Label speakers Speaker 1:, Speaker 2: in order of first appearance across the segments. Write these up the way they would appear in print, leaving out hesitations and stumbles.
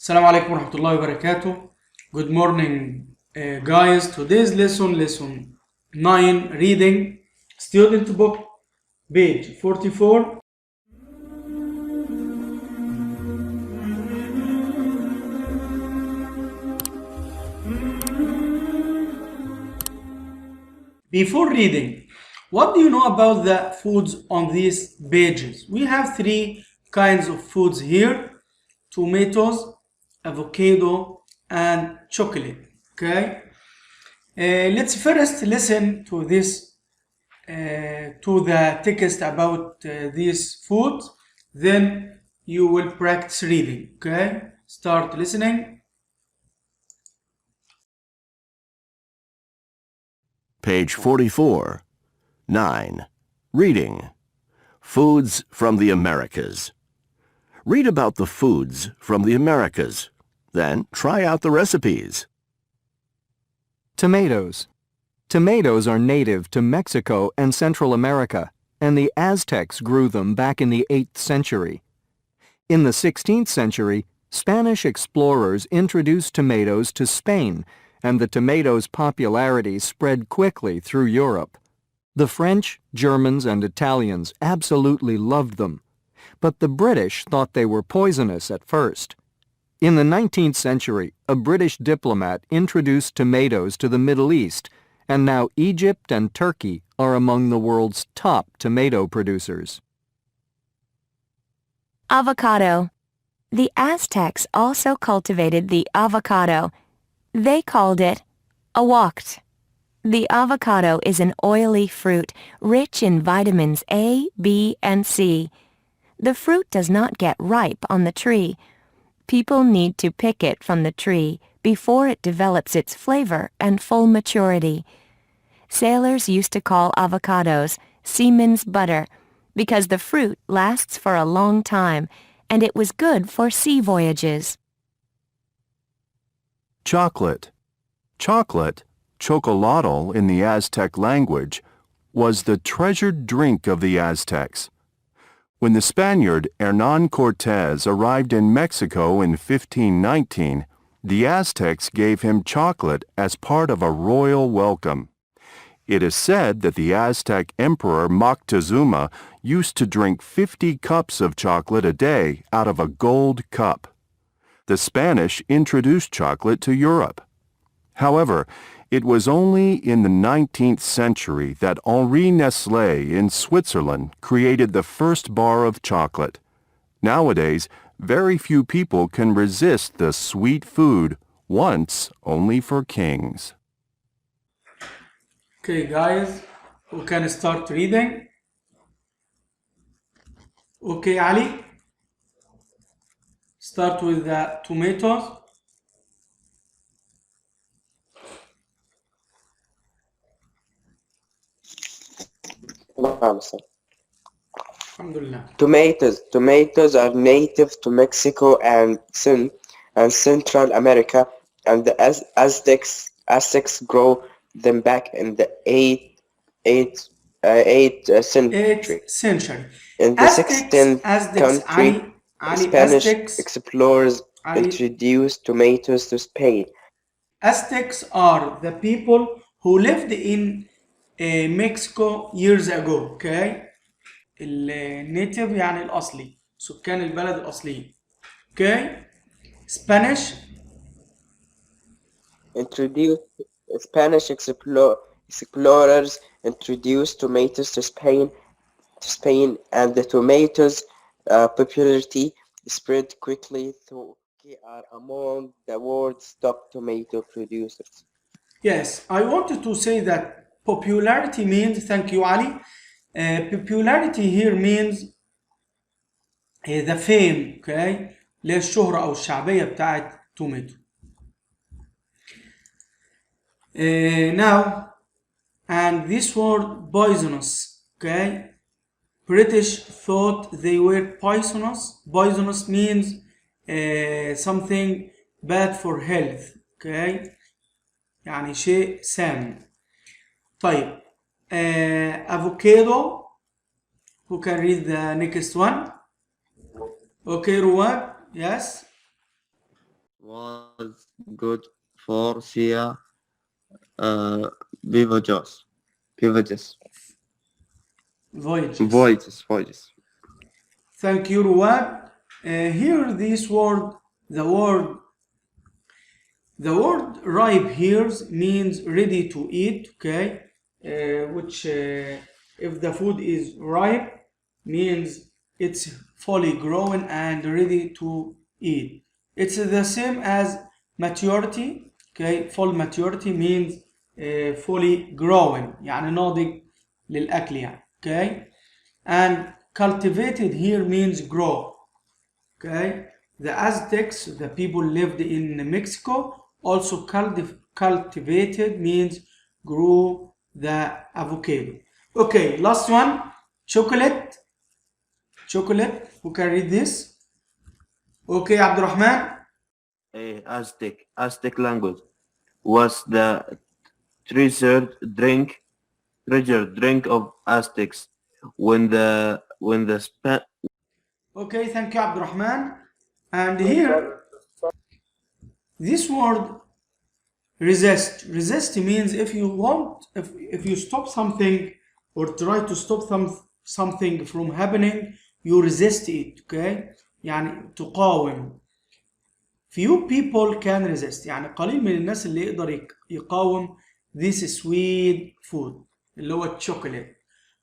Speaker 1: السلام عليكم ورحمة الله وبركاته. Good morning, guys. Today's lesson 9, reading, student book, page 44. Before reading, what do you know about the foods on these pages? We have 3 kinds of foods here: tomatoes, avocado, and chocolate. Okay, let's first listen to this to the text about these foods, then you will practice reading. Okay, start listening.
Speaker 2: Page 44. 9. Reading. Foods from the Americas. Read about the foods from the Americas. Then try out the recipes.
Speaker 3: Tomatoes. Tomatoes are native to Mexico and Central America, and the Aztecs grew them back in the 8th century. In the 16th century, Spanish explorers introduced tomatoes to Spain, and the tomatoes' popularity spread quickly through Europe. The French, Germans, and Italians absolutely loved them, but the British thought they were poisonous at first. In the 19th century, a British diplomat introduced tomatoes to the Middle East, and now Egypt and Turkey are among the world's top tomato producers.
Speaker 4: Avocado. The Aztecs also cultivated the avocado. They called it aguact. The avocado is an oily fruit rich in vitamins A, B, and C. The fruit does not get ripe on the tree. People need to pick it from the tree before it develops its flavor and full maturity. Sailors used to call avocados seaman's butter because the fruit lasts for a long time and it was good for sea voyages.
Speaker 2: Chocolate. Chocolate, chocolatl in the Aztec language, was the treasured drink of the Aztecs. When the Spaniard Hernán Cortés arrived in Mexico in 1519, the Aztecs gave him chocolate as part of a royal welcome. It is said that the Aztec Emperor Moctezuma used to drink 50 cups of chocolate a day out of a gold cup. The Spanish introduced chocolate to Europe. However, it was only in the 19th century that Henri Nestlé in Switzerland created the first bar of chocolate. Nowadays, very few people can resist the sweet food, once only for kings.
Speaker 1: Okay, guys, we can start reading. Okay, Ali, start with the tomatoes. Alhamdulillah.
Speaker 5: Tomatoes are native to Mexico and Central America, and the Aztecs grow them back in the 8th century. In the 16th century, Spanish explorers introduced tomatoes to Spain.
Speaker 1: Aztecs are the people who lived in Mexico years ago. Okay, النيتيف يعني الأصلي، سكان البلد الأصليين. Okay, Spanish
Speaker 5: explorers introduced tomatoes to Spain, and the tomatoes' popularity spread quickly through are among the world's top tomato producers.
Speaker 1: Yes, I wanted to say that popularity means, thank you, Ali. Popularity here means the fame, okay? اللي هي الشهرة أو الشعبية بتاعت توميتو. Now, and this word poisonous, okay? British thought they were poisonous. Poisonous means something bad for health, okay? يعني شيء سام. طيب, avocado. Who can read the next one? Okay, Ruwad, yes.
Speaker 5: was good for sea beverages. Beverages.
Speaker 1: Voyages.
Speaker 5: Voyages.
Speaker 1: Thank you, Ruad. Here, this word, the word ripe here means ready to eat, okay? Which, if the food is ripe, means it's fully grown and ready to eat. It's the same as maturity, okay? Full maturity means fully grown, يعني ناضج للأكل يعني, okay? And cultivated here means grow, okay? The Aztecs, the people lived in Mexico, also cultivated means grew the avocado. Okay, last one, chocolate. Chocolate, who can read this? Okay, Abdurrahman.
Speaker 5: Aztec language was the treasured drink of Aztecs when the
Speaker 1: Okay, thank you, Abdurrahman. And here, this word resist. Resist means if you want, if you stop something or try to stop something from happening, you resist it, okay? يعني تقاوم. Few people can resist. يعني قليل من الناس اللي يقدر يقاوم this sweet food اللي هو الشوكولات.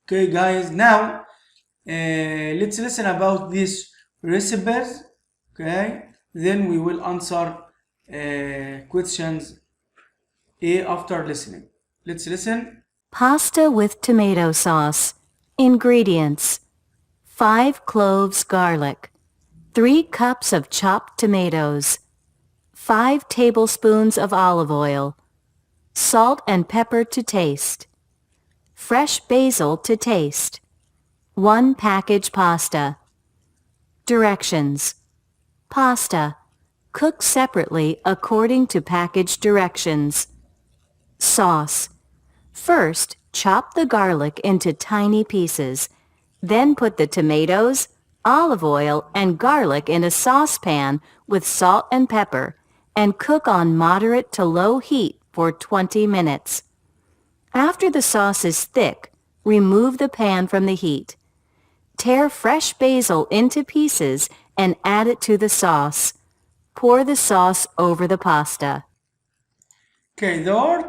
Speaker 1: Okay, guys, now let's listen about these recipes. Okay, then we will answer questions after listening. Let's listen.
Speaker 4: Pasta with tomato sauce. Ingredients: 5 cloves garlic, 3 cups of chopped tomatoes, 5 tablespoons of olive oil, salt and pepper to taste, fresh basil to taste, 1 package pasta. Directions: pasta, cook separately according to package directions. Sauce: first, chop the garlic into tiny pieces. Then put the tomatoes, olive oil, and garlic in a saucepan with salt and pepper and cook on moderate to low heat for 20 minutes. After the sauce is thick, remove the pan from the heat. Tear fresh basil into pieces and add it to the sauce. Pour the sauce over the pasta.
Speaker 1: Okay, the word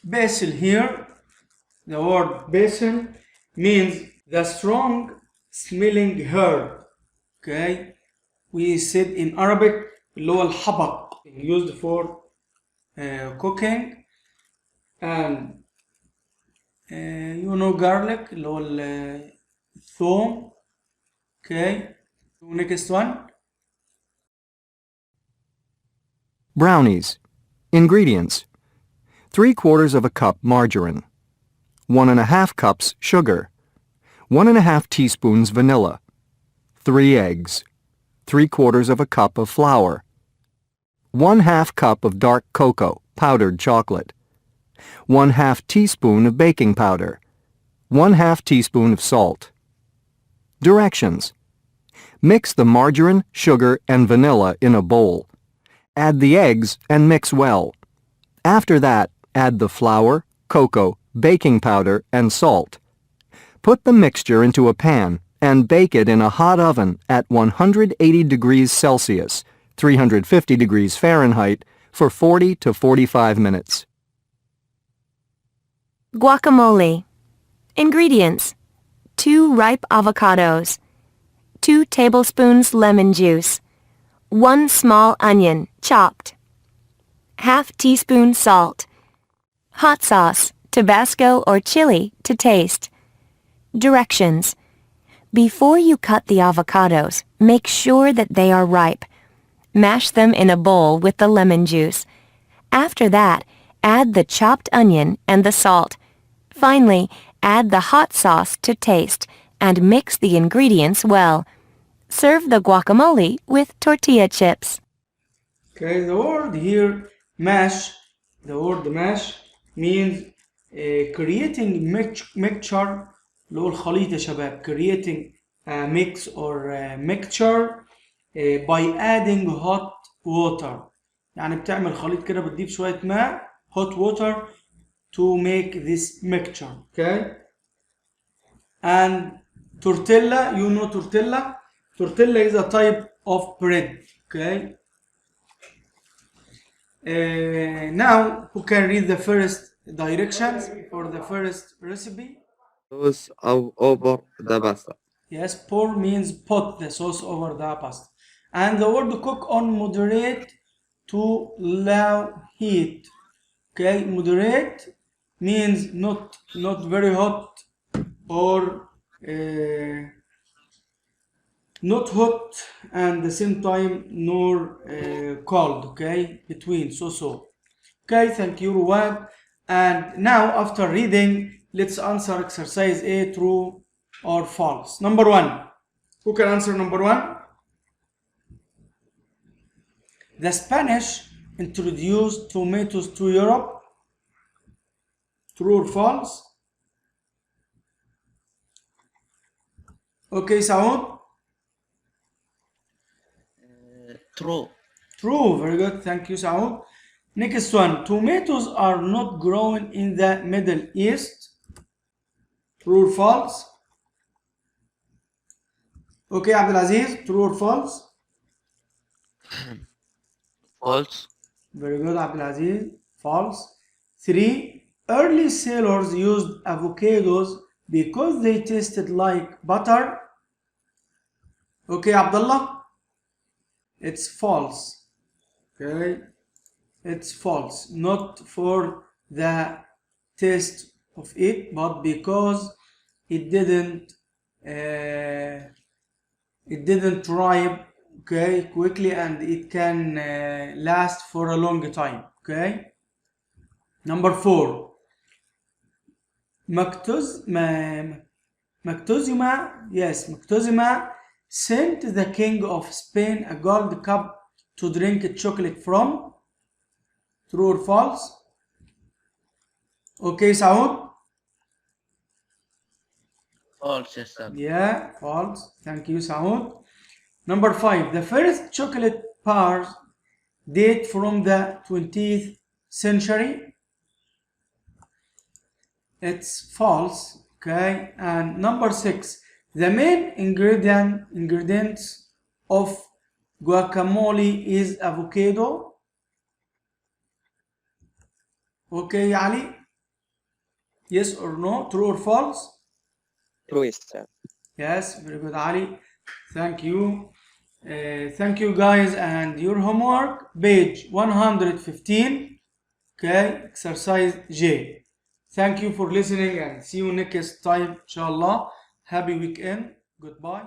Speaker 1: basil here, the word basil means the strong smelling herb. Okay, we said in Arabic اللي هو الحبق used for cooking, and you know garlic اللي هو الثوم. Okay, next one.
Speaker 3: Brownies. Ingredients: 3/4 of a cup margarine, 1½ cups sugar, 1½ teaspoons vanilla, 3 eggs, 3/4 of a cup of flour, 1/2 cup of dark cocoa, powdered chocolate, 1/2 teaspoon of baking powder, 1/2 teaspoon of salt. Directions: mix the margarine, sugar, and vanilla in a bowl. Add the eggs and mix well. After that, add the flour, cocoa, baking powder, and salt. Put the mixture into a pan and bake it in a hot oven at 180 degrees Celsius, 350 degrees Fahrenheit, for 40 to 45 minutes.
Speaker 4: Guacamole. Ingredients: 2 ripe avocados, 2 tablespoons lemon juice, 1 small onion, chopped, ½ teaspoon salt, hot sauce, Tabasco or chili to taste. Directions: before you cut the avocados, make sure that they are ripe. Mash them in a bowl with the lemon juice. After that, add the chopped onion and the salt. Finally, add the hot sauce to taste and mix the ingredients well. Serve the guacamole with tortilla chips.
Speaker 1: Okay, the word here, mash, the word mash means creating mixture, اللي هو الخليط يا شباب, creating a mix or a mixture by adding hot water. يعني بتعمل خليط كده، بتضيف شوية ماء hot water to make this mixture. Okay. And tortilla, you know tortilla. Tortilla is a type of bread. Okay. Now, who can read the first directions for the first recipe?
Speaker 6: Sauce over the pasta.
Speaker 1: Yes, pour means put the sauce over the pasta. And the word cook on moderate to low heat. Okay, moderate means not very hot or not hot and the same time nor cold. Okay, between so. Okay, thank you, Ruwan. And now after reading, let's answer exercise A, true or false. Number 1. Who can answer number 1? The Spanish introduced tomatoes to Europe. True or false? Okay, Saud?
Speaker 6: True.
Speaker 1: True, very good. Thank you, Saud. Next one. Tomatoes are not grown in the Middle East. True or false? Okay, Abdulaziz, true or false?
Speaker 6: False.
Speaker 1: Very good, Abdulaziz. False. 3. Early sailors used avocados because they tasted like butter. Okay, Abdullah? It's false. Okay, it's false. Not for the taste of it, but because it didn't ripe, okay, quickly, and it can last for a long time. Okay. Number 4. Moctezuma sent the king of Spain a gold cup to drink chocolate from. True or false? Okay, Saud?
Speaker 6: False, yes, sir.
Speaker 1: Yeah, false. Thank you, Saud. Number 5. The first chocolate bars date from the 20th century. It's false. Okay. And number 6. The main ingredients of guacamole is avocado. Okay, Ali? Yes or no? True or false?
Speaker 5: True, sir.
Speaker 1: Yes, very good, Ali. Thank you. Thank you, guys. And your homework, page 115. Okay, exercise J. Thank you for listening and see you next time, inshallah. Happy weekend. Goodbye.